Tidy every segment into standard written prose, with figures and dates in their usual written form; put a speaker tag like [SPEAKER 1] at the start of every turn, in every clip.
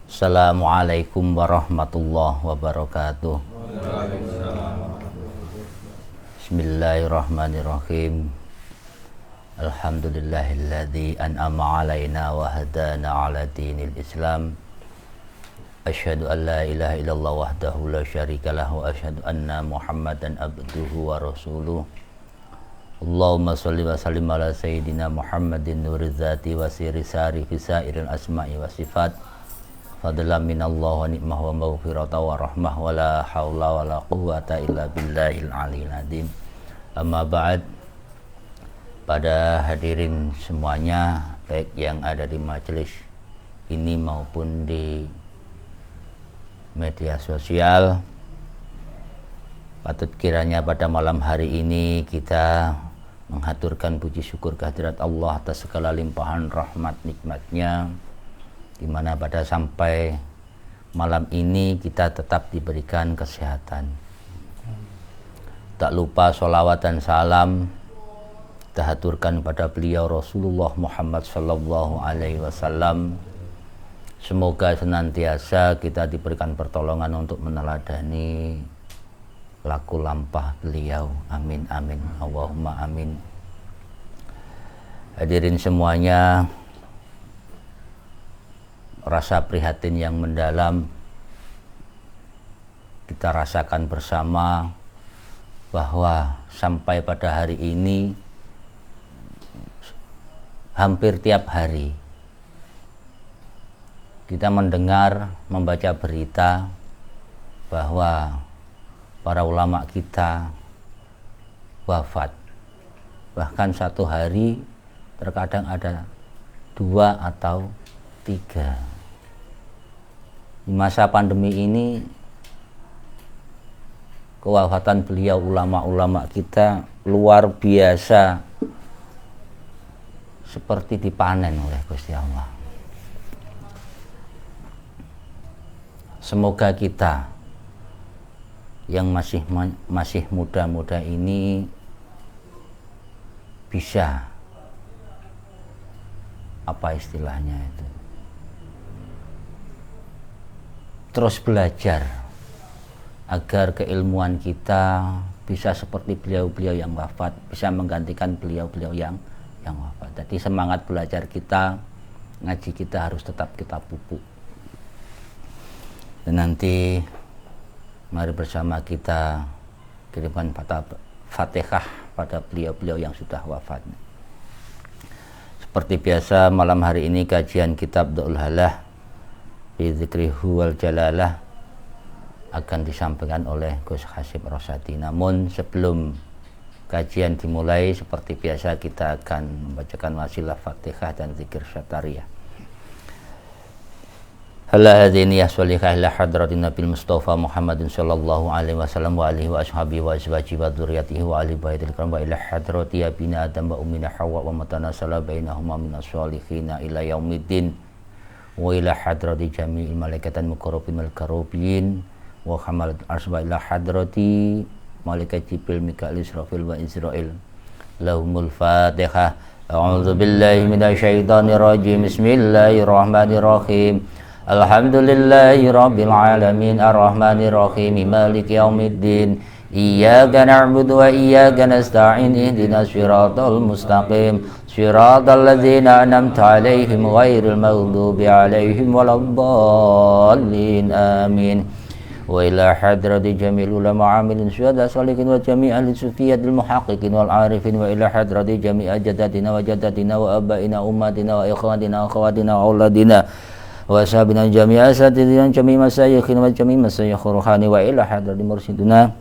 [SPEAKER 1] Assalamualaikum warahmatullahi wabarakatuh. Bismillahirrahmanirrahim. Alhamdulillahilladzi an'ama alaina wa hadana ala dinil Islam. Asyhadu an la ilaha illallah wahdahu la syarikalah wa asyhadu anna Muhammadan abduhu wa rasuluh. Allahumma sholli wa sallim ala sayyidina Muhammadin nuriz zati wa sirri sari fi sairil asma'i wa sifat. Fadlan minallah wa ni'mah wa maghfirata wa rahmah wa la hawla wa la quwwata illa billahil aliyil azim. Amma ba'd. Pada hadirin semuanya, baik yang ada di majelis ini maupun di media sosial, patut kiranya pada malam hari ini kita menghaturkan puji syukur kehadirat Allah atas segala limpahan rahmat nikmatnya, di mana pada sampai malam ini kita tetap diberikan kesehatan. Tak lupa sholawat dan salam kita haturkan pada beliau Rasulullah Muhammad sallallahu alaihi wasallam. Semoga senantiasa kita diberikan pertolongan untuk meneladani laku lampah beliau. Amin amin Allahumma amin. Hadirin semuanya, rasa prihatin yang mendalam kita rasakan bersama bahwa sampai pada hari ini hampir tiap hari kita mendengar, membaca berita bahwa para ulama kita wafat. Bahkan satu hari terkadang ada 2 atau 3. Di masa pandemi ini kewafatan beliau ulama-ulama kita luar biasa, seperti dipanen oleh Gusti Allah. Semoga kita yang masih muda-muda ini bisa, apa istilahnya itu, terus belajar agar keilmuan kita bisa seperti beliau-beliau yang wafat, bisa menggantikan beliau-beliau yang wafat. Jadi semangat belajar kita, ngaji kita harus tetap kita pupuk. Dan nanti mari bersama kita kirimkan Fatihah pada beliau-beliau yang sudah wafat. Seperti biasa malam hari ini kajian kitab Daul Halah fi Dzikrihu wal Jalalah akan disampaikan oleh Gus Hasib Rosadi. Namun sebelum kajian dimulai, seperti biasa kita akan membacakan wasilah Fatihah dan zikir syatariyah. Hala hadiniyah sholihah ila hadratin Nabil Mustafa Muhammadin sallallahu alaihi wasallam wa alihi wa ashabihi wa azwajihi wa dzurriyyatihi wa ali baitil kiram wa ila hadrati abina Adam wa ummina Hawa wa matanasala bainahuma minas sholihin ila yaumiddin wa ila hadrati jami'il malaikatan muqarrabin wal karubin wa hamalat arsy wa ila hadrati malaikat Jibril Mikail Israfil wa Israil. Lahumul Fatihah. A'udzu billahi minasyaitonir rajim. Bismillahirrahmanirrahim. Alhamdulillahi rabbil alamin arrahmanir rahim maliki yaumiddin. Iyyaka na'budu wa iyyaka nasta'in ihdinas siratal mustaqim siratal ladzina an'amta 'alaihim ghairil maghdubi 'alaihim waladdallin. Amin. Wa ila hadrati jamil ulama amilin syuhada salihin wa jami' ahli sufiyatil muhaqqiqin wal arifin wa ila hadrati jami' ajdatina wa jaddatina wa abaina ummatina wa ikhwatina wa akhawatina wa auladina wa ashabina jami' asatidina jami' masayyikhina wa jami' masyayikh ruhani wa ila hadrati mursyidina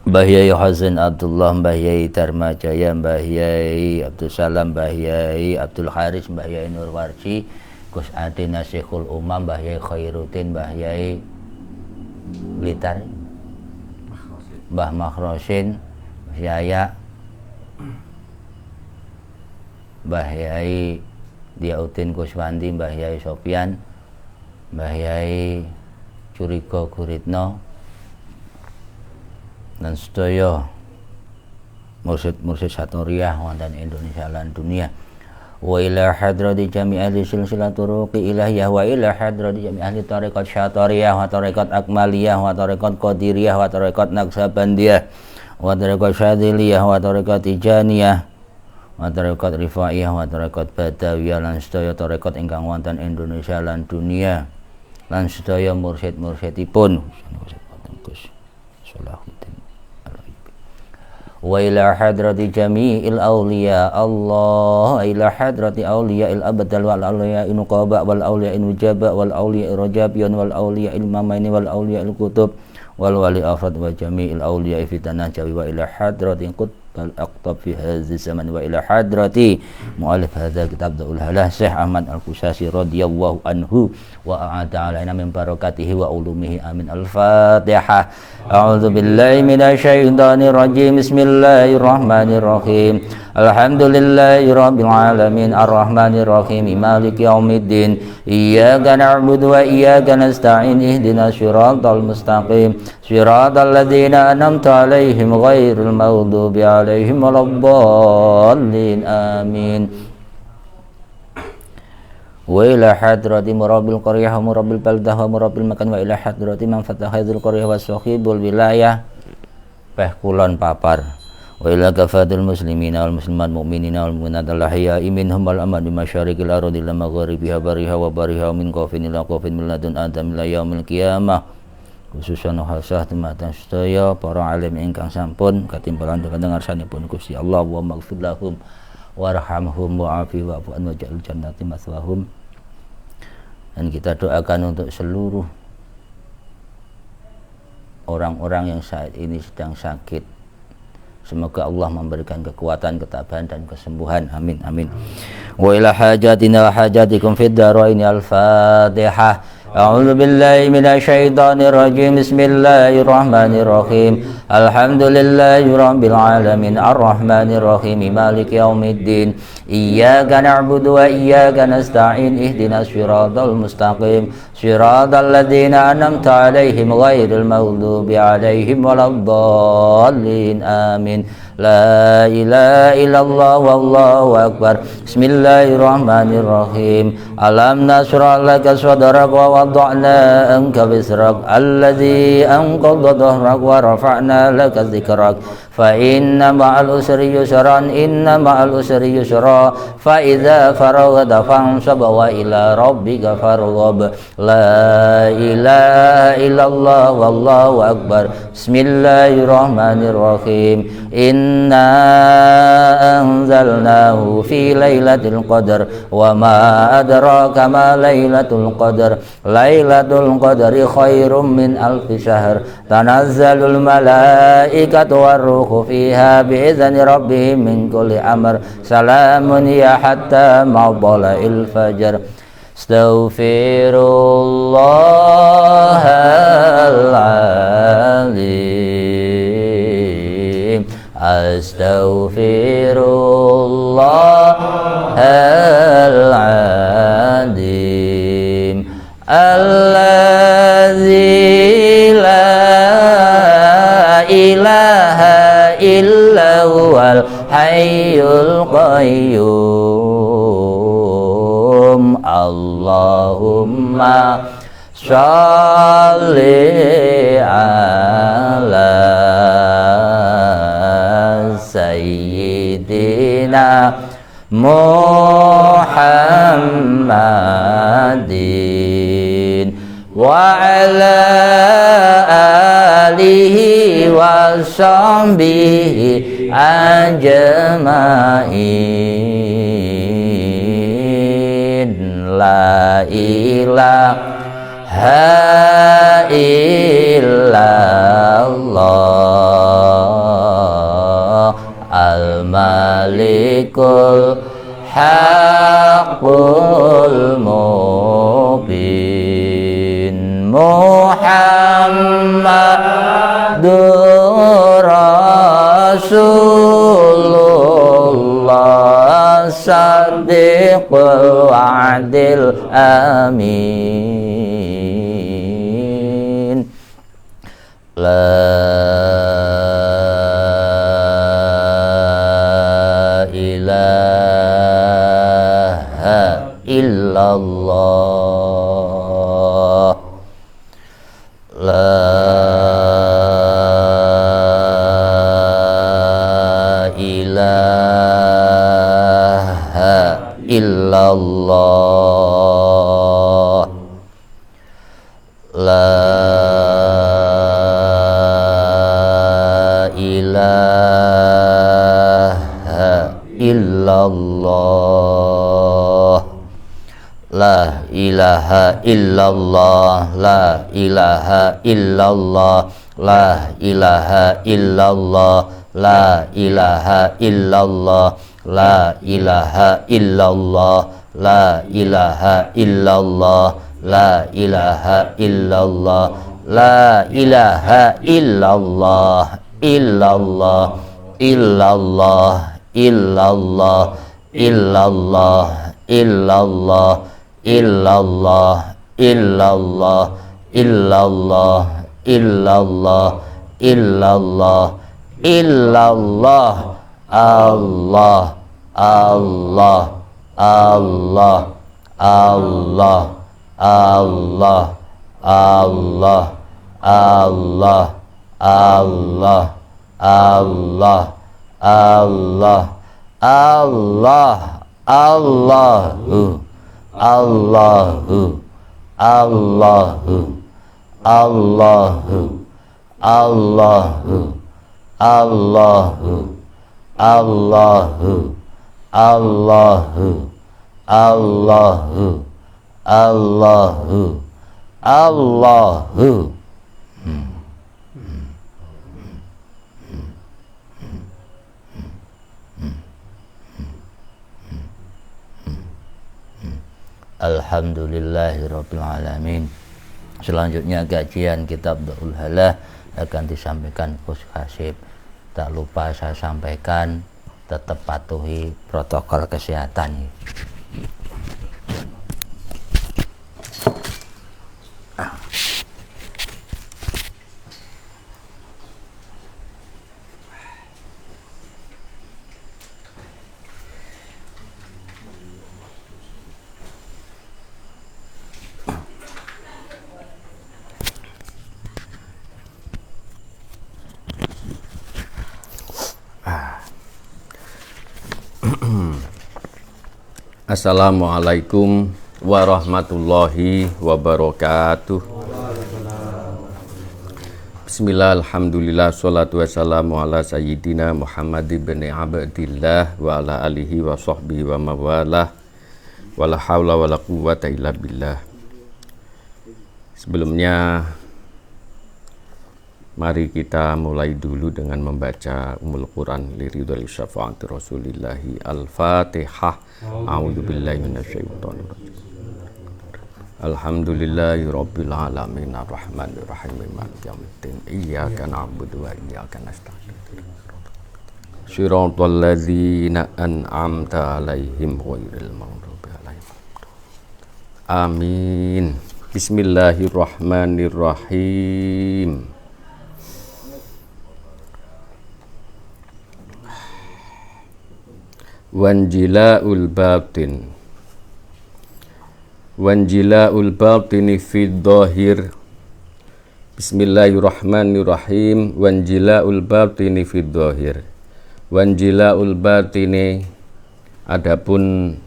[SPEAKER 1] Mbah Yai Hasan Abdullah, Mbah Yai Dharma Jaya, Mbah Yai Abdul Salam, Mbah Yai Abdul Haris, Mbah Yai Nurwarji, Gus Adi Nasikhul Umam, Mbah Yai Khairuddin, Mbah Yai Blitar, Mbah Makhrosin, Mbah Yaya, Mbah Yai Diauddin Kuswandi, Mbah Yai Sofyan, Mbah Yai Curigo Guritno, dan sedaya mursyid-mursyid satoriyah wonten Indonesia lan dunia. wa ila hadrati jami ahli silsilah turuqi ilahiyah wa ila hadrati jami ahli tariqat syatariyah wa tariqat akmaliyah wa tariqat qadiriyah wa tariqat naksabandiyah wa tariqat syadiliyah wa tariqat tijaniyah wa tariqat rifaiyah wa tariqat badawiyah lan sedaya tariqat ingkang wonten Indonesia lan dunia lan sedaya mursyid-mursyidipun wa ila hadrati jami'il awliya Allah ila hadrati awliya'il abdal wal awliya'il nuqaba wal awliya'il nujaba wal awliya'il rajabiyan wal awliya'il mamaini wal awliya'il kutub wal wali afrad wa jami'il awliya'i fitana jawi wa ila hadrati qutbal aqtab fi hadzi zaman wa ila hadrati mu'alif hadza kitab Daul Halah Syekh Ahmad Al-Qusasi radhiyallahu anhu wa a'ata alaina min barakatihi wa ulumihi amin. Al-Fatihah. A'udzu billahi minasy syaithanir rajim. Bismillahirrahmanirrahim. Alhamdulillahi rabbil alamin arrahmanir rahim maliki yaumiddin iyyaka na'budu wa iyyaka nasta'in ihdinas siratal mustaqim siratal ladzina an'amta 'alaihim ghairil maghdubi 'alaihim waladdallin amin. Wa ila hadrati murabil qaryah wa murabil baldah wa murabil makan wa ila hadrati man fatahadzul qaryah wa sahibul wilayah peh kulon papar wa ila kafatul muslimina wal muslimat mu'minina wal mu'minat al-ahya'i minhum wal amad bi masyariqil ardi ila magharibiha bariha wa bariha min qafin ila qafin min ladun adam ila yaumil qiyamah khususan khasah tematan sedaya para alim ingkang sampun katimbalan dengar sanipun Gusti Allah wa maghfir lahum warhamhum wa'afi wa'fu an waj'al jannati maswahum. Dan kita doakan untuk seluruh orang-orang yang saat ini sedang sakit, semoga Allah memberikan kekuatan, ketabahan dan kesembuhan. Amin amin. Wa ila hajatina wa hajatikum fid dharain. Al-Fatihah. A'udzu billahi minasy syaithanir rajim. Bismillahirrahmanirrahim. Alhamdulillahi rabbil alamin arrahmanir rahim maliki yaumiddin iyyaka na'budu wa iyyaka nasta'in ihdinas siratal mustaqim siratal ladzina an'amta 'alaihim ghairil maghdubi 'alaihim waladdallin amin. La ilaha illallah wallahu akbar. Bismillahirrahmanirrahim. Alam nashrah laka sadrak wa wada'na anka wizrak alladzi anqadha dhahrak wa rafa'na laka dzikrak fa inna ma'al usri yusran inna ma'al usri yusra fa idza faraghta fansab wa ila rabbika farghab. La ilaha illallah wallahu akbar. Bismillahirrahmanirrahim. Inna anzalnahu fi lailatul qadar wa ma adraka ma lailatul qadar lailatul qadri khairum min alfi syahr tanazzalul malaikatu warruhu fiha bi'izni rabbihim min kulli amr salamun ya hatta ma'dala'il fajr. Astaghfirullahaladzim Astaghfirullahaladzim Alladzi la ilaha illa huwal hayyul qayyum. Allahumma sholli ala sayyidina Muhammadin wa ala alihi wa sahbihi ajma'in. La ilaha illallah al-malikul haqqul mubin Muhammadur Rasulullah sadiqul wa'dil amin. La ilaha illallah, la ilaha illallah, la ilaha illallah, la ilaha illallah, la ilaha illallah, la ilaha illallah, la ilaha illallah, la ilaha illallah, la ilaha illallah, la ilaha illallah, la ilaha illallah, illallah, illallah, illallah, illallah, illallah, illallah, illallah, illallah, illallah, illallah, illallah, Allah, Allah, Allah, Allah, Allah, Allah, Allah, Allah, Allah, Allah, Allah, Allahu, Allahu, Allahu, Allahu, Allahu, Allahu, Allahu, Allahu, Allahu, Allahu, Allahu. Alhamdulillahirabbil alamin. Selanjutnya kajian kitab Dhaul Halah akan disampaikan Gus Hasib. Tak lupa saya sampaikan, tetap patuhi protokol kesehatan. Assalamualaikum warahmatullahi wabarakatuh. Bismillah, alhamdulillah, salatu wassalamu ala sayyidina Muhammad ibn Abdillah wa ala alihi wa sahbihi wa mawalah, wa la hawla wa la quwwata illa billah. Sebelumnya mari kita mulai dulu dengan membaca Ummul Quran liridhil syafaati Rasulillahi. Al-Fatihah. A'udzu billahi minasyaitonir rajim. Alhamdulillahi rabbil alamin arrahmanir rahim maliki yaumiddin. Iyyaka na'budu wa iyyaka nasta'in. Shiratal ladzina an'amta 'alaihim ghairil maghdubi 'alaihim. Amin. Bismillahirrahmanirrahim. Wanjila'ul batin, wanjila'ul batini fid dhahir. Bismillahirrahmanirrahim. Wanjila'ul batini fid dhahir. Wanjila'ul batini, adapun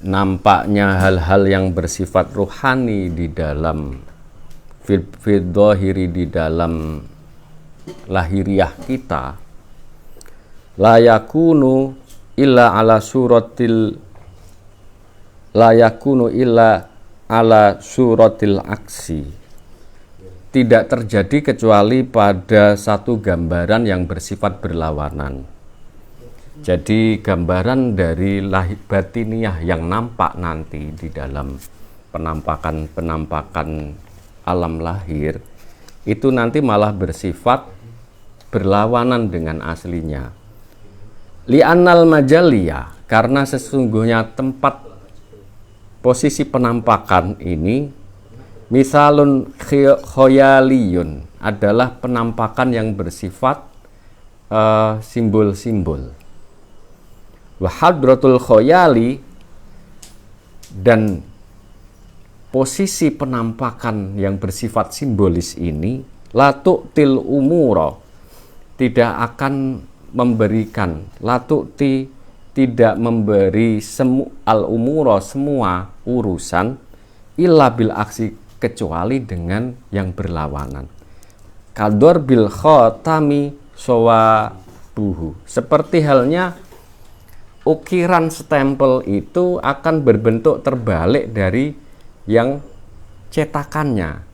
[SPEAKER 1] nampaknya hal-hal yang bersifat rohani di dalam fid dhahiri, di dalam lahiriah kita, la yakunu illa ala suratil, la yakunu illa ala suratil aksi, tidak terjadi kecuali pada satu gambaran yang bersifat berlawanan. Jadi gambaran dari batiniah yang nampak nanti di dalam penampakan alam lahir itu nanti malah bersifat berlawanan dengan aslinya. Li'annal majaliyah, karena sesungguhnya tempat posisi penampakan ini misalun khoyaliyun, adalah penampakan yang bersifat simbol-simbol. Wa hadratul khoyali,
[SPEAKER 2] Dan posisi penampakan yang bersifat simbolis ini la tu'til umuro, tidak akan memberikan, la tu'ti, tidak memberi al umuro, semua urusan, illa bil aksi, kecuali dengan yang berlawanan. Kador bil khotami sawabuhu, seperti halnya ukiran stempel itu akan berbentuk terbalik dari yang cetakannya.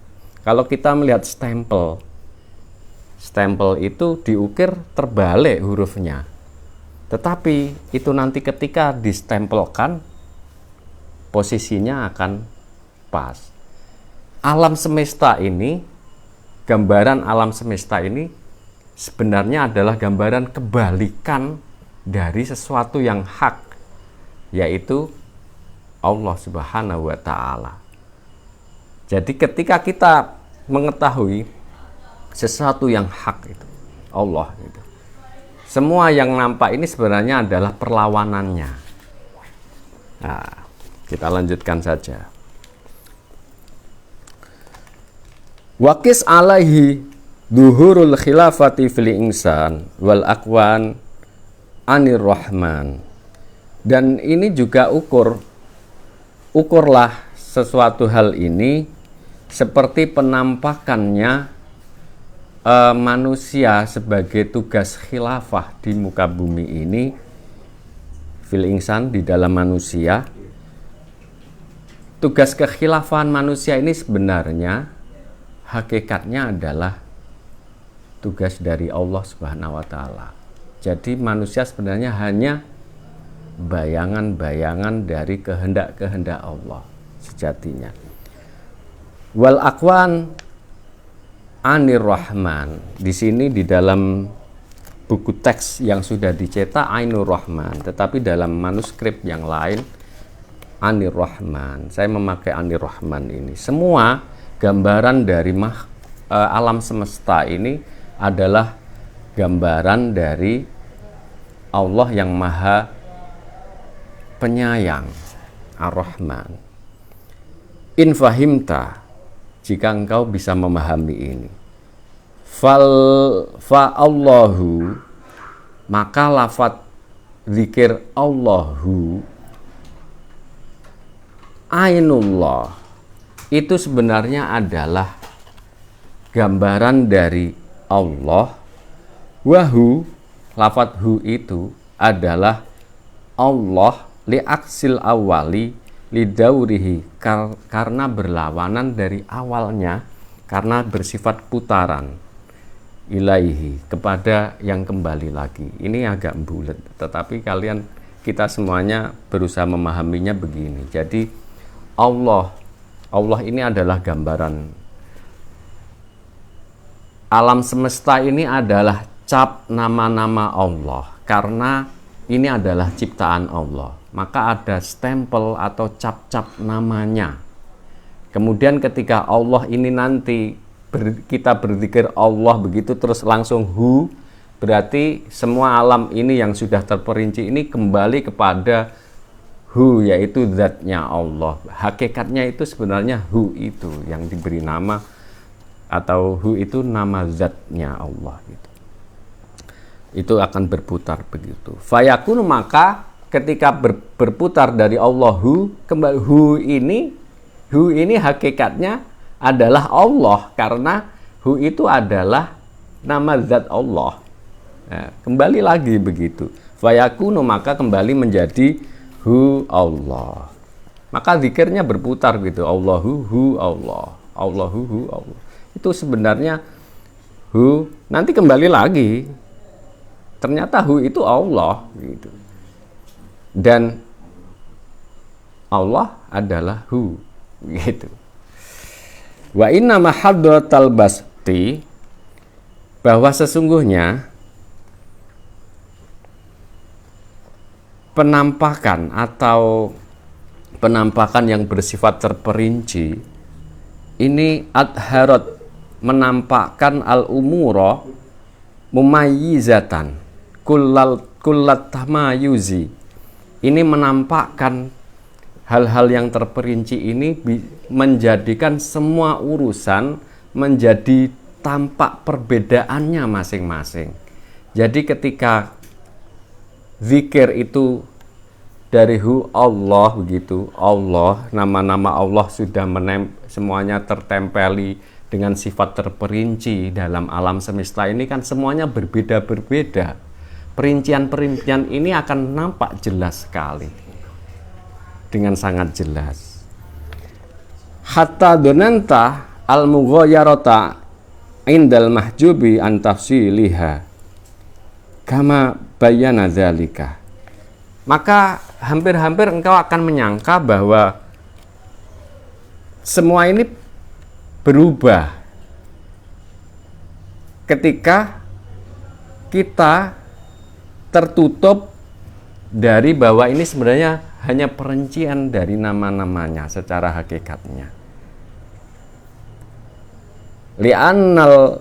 [SPEAKER 2] Kalau kita melihat stempel itu diukir terbalik hurufnya, tetapi itu nanti ketika distempelkan posisinya akan pas. Alam semesta ini, gambaran alam semesta ini sebenarnya adalah gambaran kebalikan dari sesuatu yang hak, yaitu Allah Subhanahu wa Ta'ala. Jadi ketika kita mengetahui sesuatu yang hak itu Allah itu, semua yang nampak ini sebenarnya adalah perlawanannya. Nah, kita lanjutkan saja. Waqis alaihi duhurul khilafati fil insan wal akwan anir rahman. Dan ini juga ukurlah sesuatu hal ini seperti penampakannya manusia sebagai tugas khilafah di muka bumi ini, fil insan, di dalam manusia. Tugas kekhilafahan manusia ini sebenarnya hakikatnya adalah tugas dari Allah Subhanahu wa Ta'ala. Jadi manusia sebenarnya hanya bayangan-bayangan dari kehendak-kehendak Allah sejatinya. Wal akwan anir rahman. Di sini di dalam buku teks yang sudah dicetak Ainur Rahman, tetapi dalam manuskrip yang lain Anir Rahman. Saya memakai Anir Rahman ini. Semua gambaran dari alam semesta ini adalah gambaran dari Allah yang Maha Penyayang, Ar-Rahman. In fahimta, jika engkau bisa memahami ini, fa'allahu, maka lafadz zikir Allahu, ainullah, itu sebenarnya adalah gambaran dari Allah. Wahu, lafadz hu itu adalah Allah li'aksil awali lidaurihi, karena berlawanan dari awalnya, karena bersifat putaran, ilaihi, kepada yang kembali lagi. Ini agak bulat, tetapi kita semuanya berusaha memahaminya begini. Jadi Allah ini adalah gambaran. Alam semesta ini adalah cap nama-nama Allah, karena ini adalah ciptaan Allah. Maka ada stempel atau cap-cap namanya. Kemudian ketika Allah ini nanti kita berzikir Allah begitu terus langsung hu, berarti semua alam ini yang sudah terperinci ini kembali kepada hu, yaitu zatnya Allah. Hakikatnya itu sebenarnya hu itu yang diberi nama, atau hu itu nama zatnya Allah gitu. Itu akan berputar begitu. Fayakun, maka ketika berputar dari Allah hu, kembali hu ini hakikatnya adalah Allah, karena hu itu adalah nama zat Allah. Nah, kembali lagi begitu. Fayakunu, maka kembali menjadi hu Allah. Maka zikirnya berputar gitu. Allahu hu Allah. Allahu hu Allah. Itu sebenarnya hu, nanti kembali lagi. Ternyata hu itu Allah gitu. Dan Allah adalah hu gitu. Wa inna mahadratal basti, bahwa sesungguhnya penampakan atau penampakan yang bersifat terperinci ini adharat, menampakkan al-umura mumayyizatan kullat tamayuzi, ini menampakkan hal-hal yang terperinci ini menjadikan semua urusan menjadi tampak perbedaannya masing-masing. Jadi ketika zikir itu dari Allah begitu, Allah, nama-nama Allah sudah semuanya tertempeli dengan sifat terperinci dalam alam semesta ini kan semuanya berbeda-berbeda. Perincian-perincian ini akan nampak jelas sekali. Dengan sangat jelas. Hatta donanta al-mughayyarata indal mahjubi an tafsiliha kama bayyana dzalika. Maka hampir-hampir engkau akan menyangka bahwa semua ini berubah ketika kita tertutup dari bahwa ini sebenarnya hanya perincian dari nama-namanya secara hakikatnya. Li'annal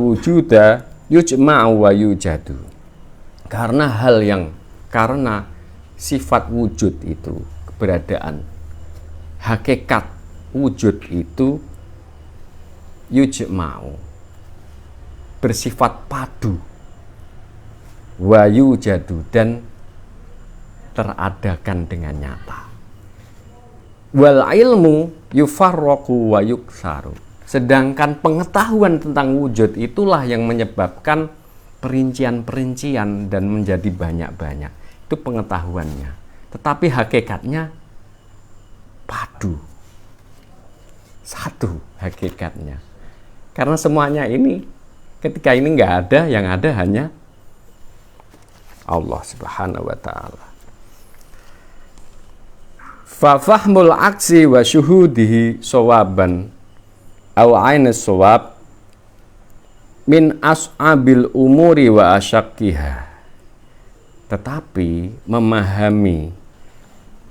[SPEAKER 2] wujuda yujma'u wa yujadu. Karena sifat wujud itu, keberadaan, hakikat wujud itu yujma'u, bersifat padu, wa yujadu, dan teradakan dengan nyata. Wal ilmu yufarraqu wa yuksaru. Sedangkan pengetahuan tentang wujud itulah yang menyebabkan perincian-perincian dan menjadi banyak-banyak. Itu pengetahuannya. Tetapi hakikatnya padu. Satu hakikatnya. Karena semuanya ini ketika ini nggak ada, yang ada hanya Allah Subhanahu wa ta'ala. Fa fahmul aksi wa syuhudihi sawaban aw ainas sawab min as'abil umuri wa asyakkiha. Tetapi memahami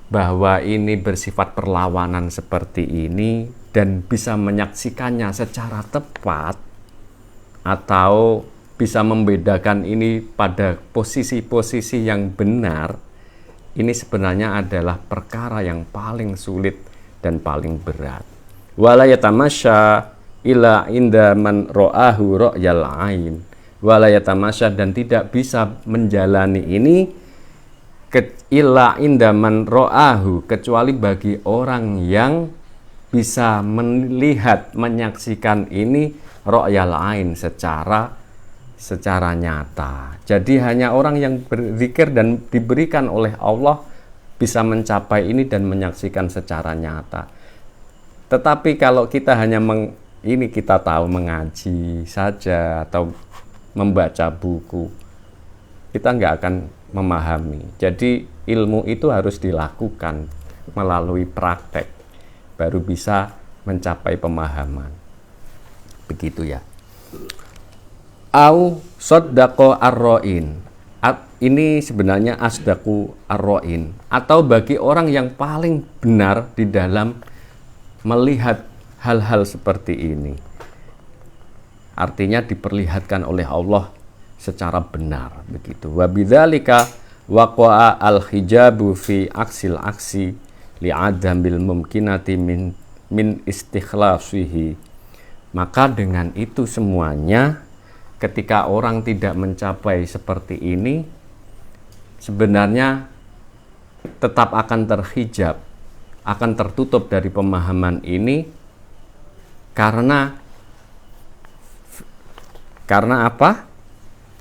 [SPEAKER 2] bahwa ini bersifat perlawanan seperti ini dan bisa menyaksikannya secara tepat atau bisa membedakan ini pada posisi-posisi yang benar, ini sebenarnya adalah perkara yang paling sulit dan paling berat. Wala yatamasya ila inda man ra'ahu ra'yal ain. Wala yatamasya, dan tidak bisa menjalani ini illa inda man ra'ahu, kecuali bagi orang yang bisa melihat, menyaksikan ini ra'yal ain secara nyata. Jadi hanya orang yang berzikir dan diberikan oleh Allah bisa mencapai ini dan menyaksikan secara nyata. Tetapi kalau kita hanya ini kita tahu mengaji saja atau membaca buku, kita nggak akan memahami. Jadi ilmu itu harus dilakukan melalui praktek, baru bisa mencapai pemahaman. Begitu ya. Au soddaqo arro'in. Ini sebenarnya asdaku arro'in, atau bagi orang yang paling benar di dalam melihat hal-hal seperti ini. Artinya diperlihatkan oleh Allah secara benar begitu. Wa bidzalika waqa'a al-hijabu fi aksil aksi li'adamil mumkinati min istikhlasihi. Maka dengan itu semuanya, ketika orang tidak mencapai seperti ini, sebenarnya tetap akan terhijab, akan tertutup dari pemahaman ini. Karena apa?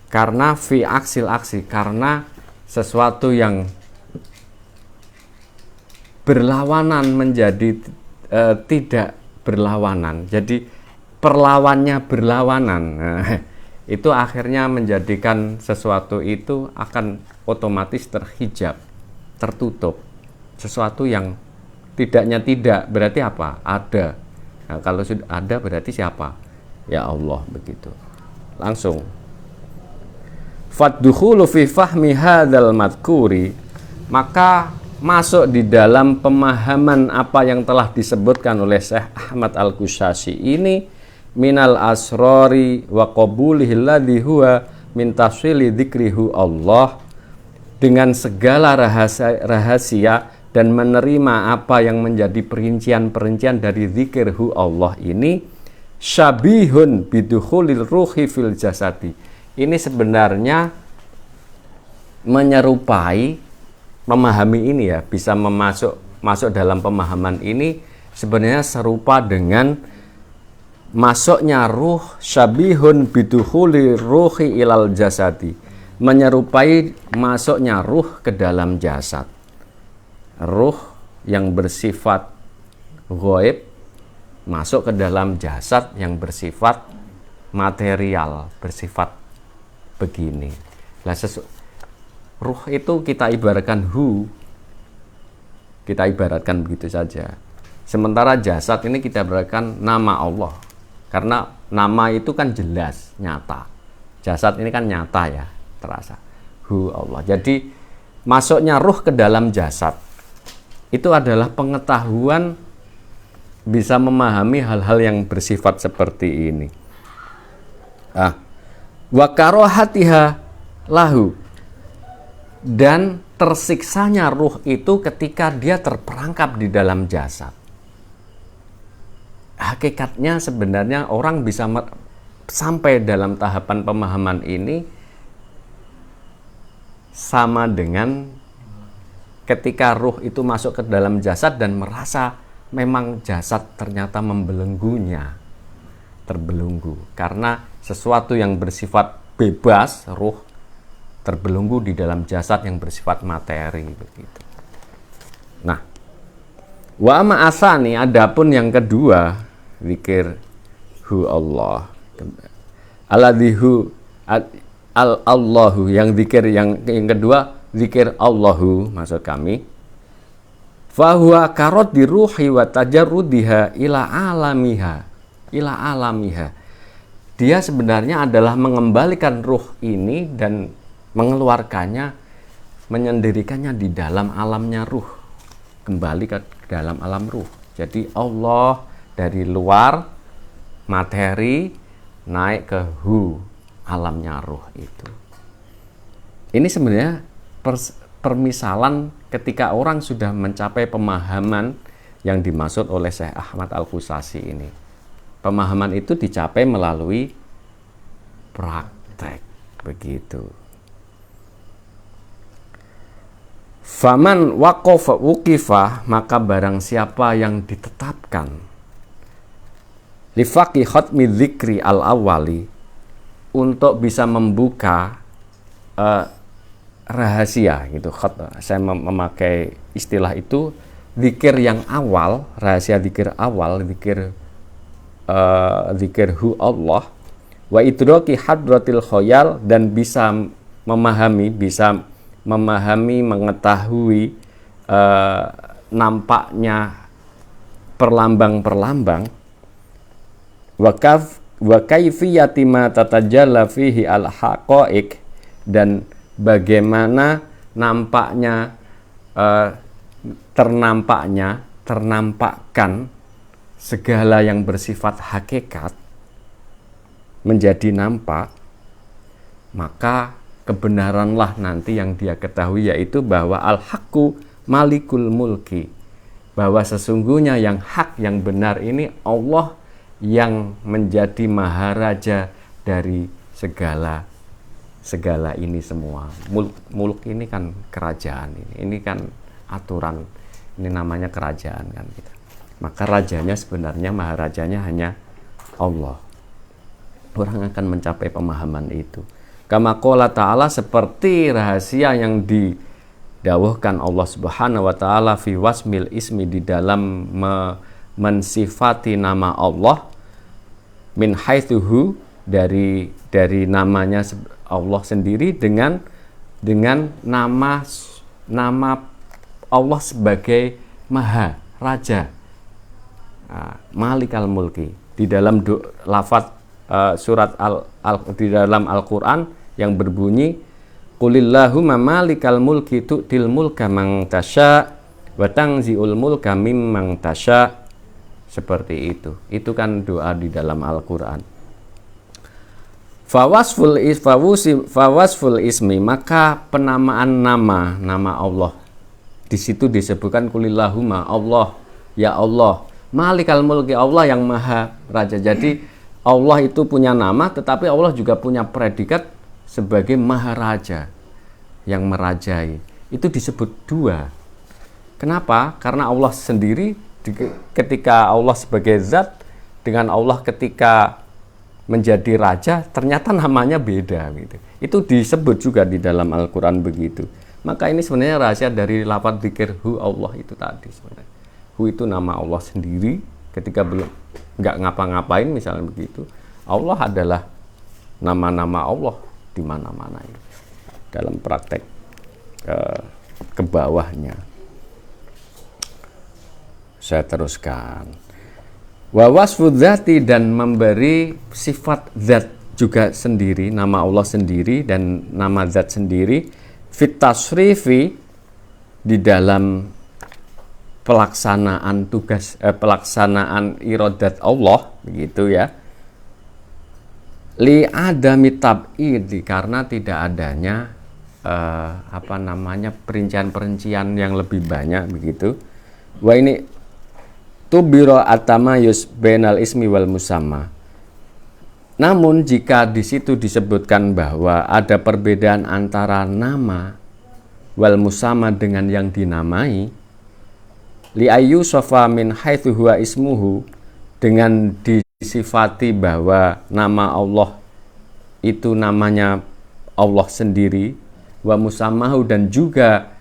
[SPEAKER 2] Karena fi aksil aksi, karena sesuatu yang berlawanan menjadi tidak berlawanan. Jadi perlawannya berlawanan. Itu akhirnya menjadikan sesuatu itu akan otomatis terhijab, tertutup. Sesuatu yang tidaknya tidak berarti apa? Ada. Nah, kalau sudah ada berarti siapa? Ya Allah, begitu. Langsung. Faddukhulu fi fahmi hadzal madkuri, maka masuk di dalam pemahaman apa yang telah disebutkan oleh Syekh Ahmad Al-Qushayri ini, minal asrori wa qabulihi alladhi huwa min tafsili dzikrihu Allah, dengan segala rahasia dan menerima apa yang menjadi perincian-perincian dari zikirhu Allah ini, syabihun bidukhulil ruhi fil jasadi. Ini sebenarnya menyerupai, memahami ini ya, bisa masuk dalam pemahaman ini sebenarnya serupa dengan masuknya ruh, syabihun bidukhulil ruhi ilal jasadi, menyerupai masuknya ruh ke dalam jasad. Ruh yang bersifat ghaib masuk ke dalam jasad yang bersifat material, bersifat begini. Nah, ruh itu kita ibaratkan kita ibaratkan begitu saja. Sementara jasad ini kita ibaratkan nama Allah, karena nama itu kan jelas, nyata. Jasad ini kan nyata ya, terasa. Allah. Jadi masuknya ruh ke dalam jasad itu adalah pengetahuan, bisa memahami hal-hal yang bersifat seperti ini. Wa karohatiha lahu, dan tersiksanya ruh itu ketika dia terperangkap di dalam jasad. Hakikatnya sebenarnya orang bisa sampai dalam tahapan pemahaman ini sama dengan ketika ruh itu masuk ke dalam jasad dan merasa memang jasad ternyata membelenggunya, terbelenggu. Karena sesuatu yang bersifat bebas, ruh terbelenggu di dalam jasad yang bersifat materi begitu. Nah, wa ma'asani, adapun yang kedua, zikir hu Allah. Alladhihu Allahu, yang zikir yang kedua, zikir Allahu maksud kami. Fahuwa karot di ruhi wa tajarrudiha ila alamiha. Dia sebenarnya adalah mengembalikan ruh ini dan mengeluarkannya, menyendirikannya di dalam alamnya ruh, kembali ke dalam alam ruh. Jadi Allah dari luar materi naik ke alamnya ruh itu. Ini sebenarnya permisalan ketika orang sudah mencapai pemahaman yang dimaksud oleh Syekh Ahmad Al-Qusasi ini. Pemahaman itu dicapai melalui praktek begitu. Faman waqafa uqifah, maka barang siapa yang ditetapkan li faqih khatmi dzikri al-awwali, untuk bisa membuka rahasia gitu. Saya memakai istilah itu, zikir yang awal, rahasia zikir awal, zikir hu Allah, wa idraki hadratil khoyal, dan bisa memahami, mengetahui nampaknya perlambang-perlambang, wa kaifiyati ma tatajalla fihi al haqaiq, dan bagaimana nampaknya ternampakkan segala yang bersifat hakikat menjadi nampak, maka kebenaranlah nanti yang dia ketahui, yaitu bahwa al-haqqu malikul mulki, bahwa sesungguhnya yang hak, yang benar ini Allah yang menjadi maharaja dari segala ini semua. Mulk ini kan kerajaan, ini kan aturan, ini namanya kerajaan kan kita. Maka rajanya sebenarnya, maharajanya hanya Allah. Orang akan mencapai pemahaman itu. Kama qala ta'ala, seperti rahasia yang didawuhkan Allah Subhanahu wa taala fi wasmil ismi, di dalam mensifati nama Allah, min haitsuhu, dari namanya Allah sendiri, dengan nama Allah sebagai Maha Raja, Malikal Mulki. Di dalam lafaz surat di dalam Al-Qur'an yang berbunyi qulillahumma malikal mulki tu'til mulka man tasya wa tanzi'ul mulka mimman tasya. Seperti itu. Itu kan doa di dalam Al-Qur'an. Fawasful ismi, maka penamaan nama Allah di situ disebutkan kulillahumma, Allah, ya Allah, malikal mulki, Allah yang maha raja. Jadi Allah itu punya nama, tetapi Allah juga punya predikat sebagai maha raja, yang merajai. Itu disebut dua. Kenapa? Karena Allah sendiri ketika Allah sebagai zat dengan Allah ketika menjadi raja, ternyata namanya beda gitu. Itu disebut juga di dalam Al-Quran begitu. Maka ini sebenarnya rahasia dari lafaz dzikir hu Allah itu tadi sebenarnya. Hu itu nama Allah sendiri ketika belum nggak ngapa-ngapain misalnya begitu. Allah adalah nama-nama Allah di mana-mana itu. Dalam praktek ke bawahnya. Saya teruskan. Wa wasfu dzati, dan memberi sifat zat juga sendiri, nama Allah sendiri dan nama zat sendiri, fit tasrifi, di dalam pelaksanaan tugas pelaksanaan iradat Allah begitu ya. Li adami tab'id, karena tidak adanya perincian-perincian yang lebih banyak begitu. Wah ini tubiro atamayus bainal ismi wal musamma. Namun jika di situ disebutkan bahwa ada perbedaan antara nama wal musamma dengan yang dinamai, li ayyu sofa min haitsu huwa ismuhu, dengan disifati bahwa nama Allah itu namanya Allah sendiri, wa musammahu, dan juga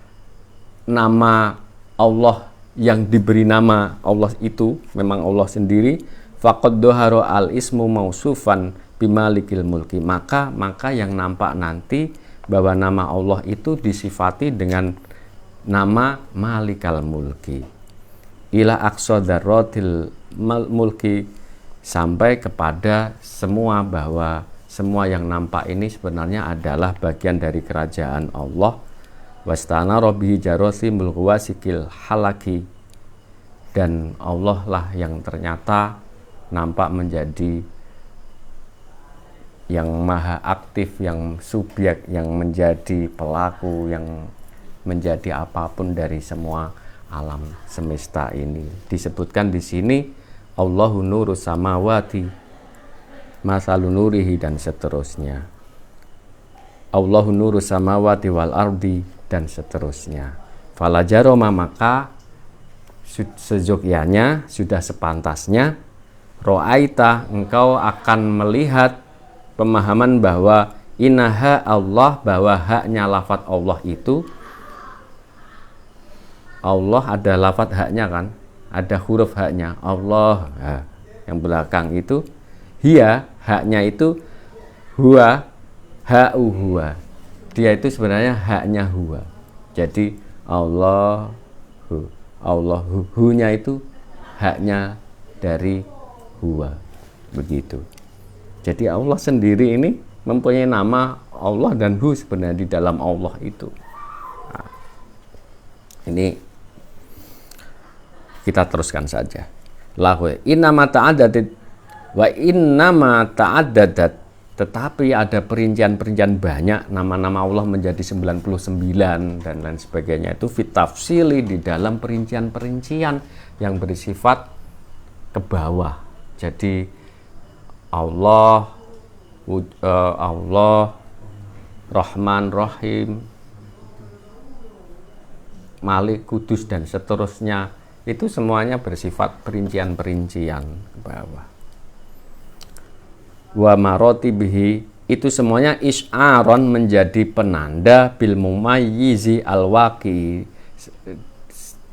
[SPEAKER 2] nama Allah yang diberi nama Allah itu memang Allah sendiri, faqad doharo al ismu mausufan bimalikil mulki, maka yang nampak nanti bahwa nama Allah itu disifati dengan nama malikal mulki ila aqsa dzarratil mulki, sampai kepada semua bahwa semua yang nampak ini sebenarnya adalah bagian dari kerajaan Allah. Wastana robihi jarosi mulhuwasikil halaki, dan Allah lah yang ternyata nampak menjadi yang maha aktif, yang subjek, yang menjadi pelaku, yang menjadi apapun dari semua alam semesta ini. Disebutkan di sini Allahu nuru samawati masalu nurihi, dan seterusnya. Allahu nuru samawati wal ardi, dan seterusnya. Fala jaroma, maka sejogyanya, sudah sepantasnya, ro'aita, engkau akan melihat pemahaman bahwa inaha Allah, bahwa haknya lafaz Allah itu, Allah ada lafaz haknya kan, ada huruf haknya Allah, yang belakang itu hiya, haknya itu huwa, ha'u huwa, dia itu sebenarnya haknya huwa. Jadi Allah hu-nya itu haknya dari huwa, begitu. Jadi Allah sendiri ini mempunyai nama Allah dan hu sebenarnya di dalam Allah itu. Nah, ini kita teruskan saja. Lahu innama ta'addadat wa innama ta'addadat, tetapi ada perincian-perincian banyak, nama-nama Allah menjadi 99 dan lain sebagainya, itu fitafsili, di dalam perincian-perincian yang bersifat ke bawah. Jadi Allah Rahman Rahim, Malik Kudus, dan seterusnya, itu semuanya bersifat perincian-perincian ke bawah. Wa marotibihi, itu semuanya is'aron, menjadi penanda, bil mumayyizi al-waqi,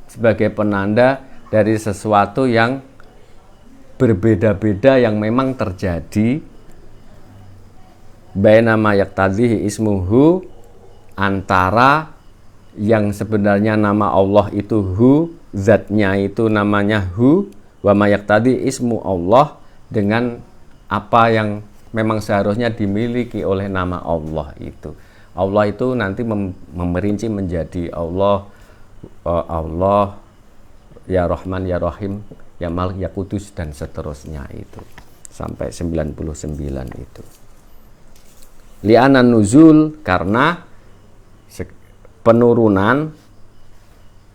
[SPEAKER 2] sebagai penanda dari sesuatu yang berbeda-beda yang memang terjadi, bainama yaqtadhihi ismuhu, antara yang sebenarnya nama Allah itu hu, zatnya itu namanya hu, wa ma yaqtadhi ismu Allah, dengan apa yang memang seharusnya dimiliki oleh nama Allah itu. Allah itu nanti memerinci menjadi Allah, Allah ya Rahman ya Rahim ya Malik ya Kudus, dan seterusnya itu sampai 99 itu. Li'anan nuzul, karena penurunan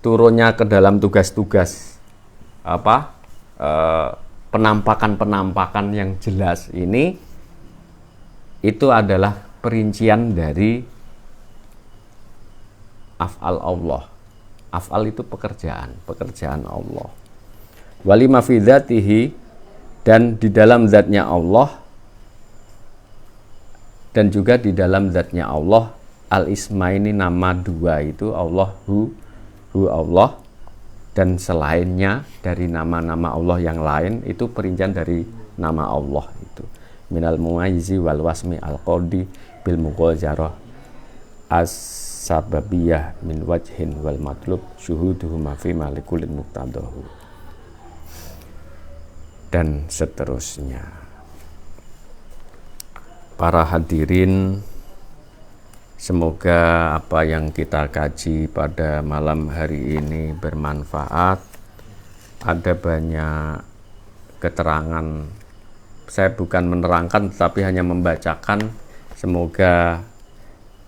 [SPEAKER 2] turunnya ke dalam tugas-tugas penampakan-penampakan yang jelas ini, itu adalah perincian dari af'al Allah. Af'al itu pekerjaan Allah. Walima fi dzatihi, dan di dalam zatnya Allah, dan juga di dalam zatnya Allah, al-isma ini nama dua itu Allah, hu Allah, dan selainnya dari nama-nama Allah yang lain itu perincian dari nama Allah itu. Minal muayyizi wal wasmi al-qadi bil muqajarah as-sababiyah min wajhin wal matlub syuhuduhu ma fi malikulin muqtadahu, dan seterusnya. Para hadirin, semoga apa yang kita kaji pada malam hari ini bermanfaat. Ada banyak keterangan, saya bukan menerangkan tetapi hanya membacakan. Semoga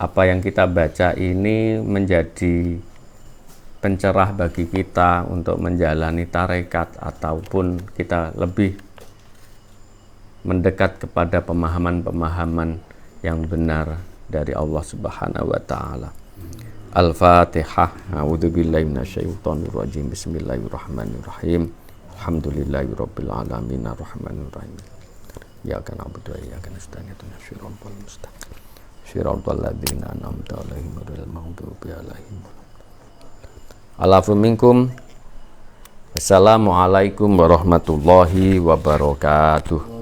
[SPEAKER 2] apa yang kita baca ini menjadi pencerah bagi kita untuk menjalani tarekat, ataupun kita lebih mendekat kepada pemahaman-pemahaman yang benar dari Allah Subhanahu wa taala. Al-Fatihah. A'udzubillahi minasyaitonir rajim. Bismillahirrahmanirrahim. Alhamdulillahirabbil alamin arrahmanir rahim. Iyyaka na'budu wa iyyaka nasta'in. Ihdinas siratal mustaqim. Shiratal ladzina an'amta 'alaihim ghairil maghdubi 'alaihim. Alafu minkum. Assalamualaikum warahmatullahi wabarakatuh.